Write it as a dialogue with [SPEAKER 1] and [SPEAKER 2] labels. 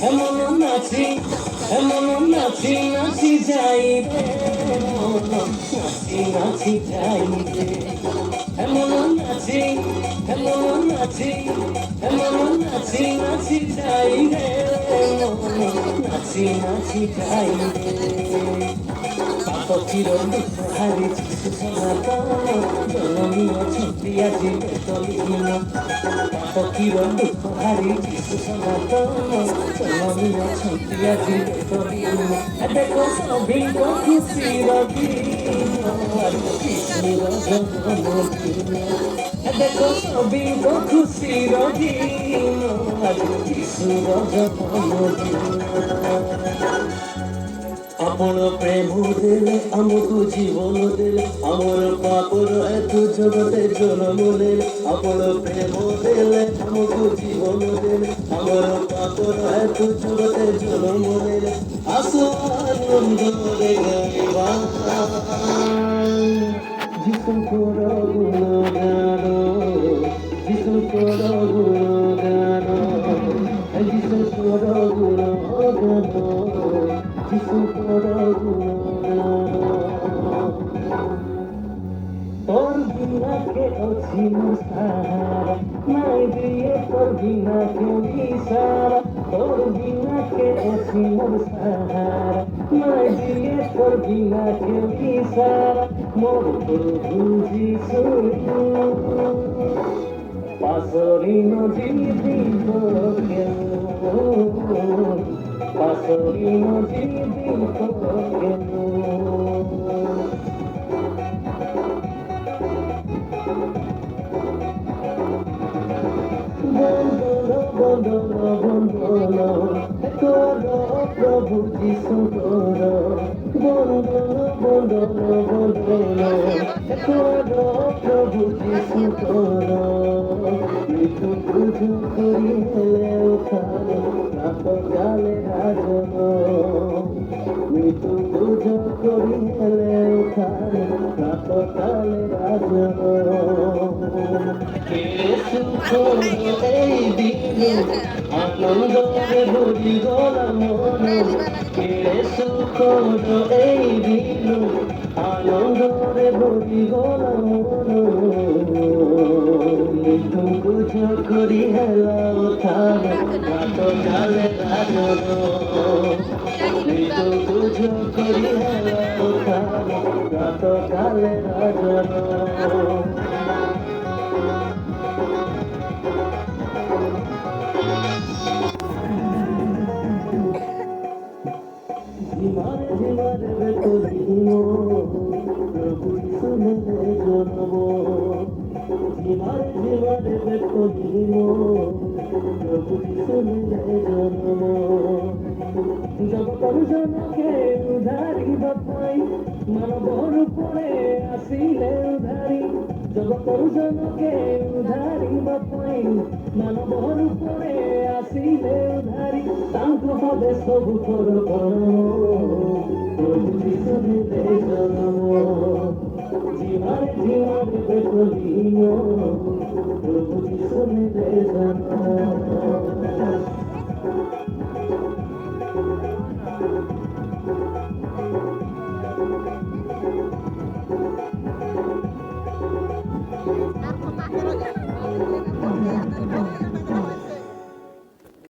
[SPEAKER 1] এমন নাচি এমন নাচি নাচি যাই রে নাচি নাচি যাই রে এমন নাচি এমন নাচি এমন নাচি নাচি যাই রে নাচি নাচি যাই রে পক্ষীর হারি সনাতন জননী অଛନ୍ତି আଜି বেতলীন পক্ষীর হারি সনাতন জননী অଛନ୍ତି আଜି বেতলীন দেখো সଭିଙ୍କ ଖୁସିର ଦିନ କୃଷ୍ଣର ଜନ୍ମଦିନ দেখো সভিଙ୍କ ଖୁସିର ଦିନ ଆଜି ଯୀଶୁର ଜନ୍ମଦିନ আপন প্রেম দেলে আমকু জীবন দেলে আমার পাপর এত জগতে জন্ম দেলে আপন প্রেম দেলে আমকু জীবন দেলে আমার পাপর এত জগতে জন্ম দেলে আসো আনন্দ রে গাইবা যিশু কর গুণগান যিশু কর গুণগান যিশু কর গুণগান যিশু কর গুণগান তোর বিনা কে অছি মোর সাহারা নাই দিয়ে তোর বিনা কেউ ইশারা তোর বিনা কে অছি মোর সাহারা নাই দিয়ে তোর বিনা কেউ ইশারা মোর প্রভু যিশু পাশরি নদী দিব কেউ পাশরি নদী দিব কেউ বন্দন বন্দন কর প্রভু যিশু কর বন্দন বন্দন বন্দন কর প্রভু যিশু কর মৃত্যু পুজো করি হেলে ওখানে কালে রাজন মৃত্যু পুজো করি হেলে ওখানে কালে রাজন এই দিনে আনন্দে ভরি গলা মন কেড়ে সুখ এই দিনে আনন্দে ভরি গলা মন মৃত্যু পুজো করি হেলা ওঠানে রাত কালে রাজন মৃত্যু পুজো করি হেলা ওঠানে রাত কালে রাজন ঝিমারে ঝিমারে বেতলিন প্রভু যিশু মেলে জন্ম ঝিমারে ঝিমারে বেতলিন প্রভু যিশু মেলে জন্ম জগতর জনকে উধারিবা পাই মানবর উপরে আসিলে উধারি জগতর জনকে উধারিবা পাই মানবর উপরে আসিলে উধারি তাঙ্ক হবে সবু করবণ প্রভু যিশু মেলে জন্ম জীবনে জীবনে বেতলীন প্রভু যিশু মেলে জন্ম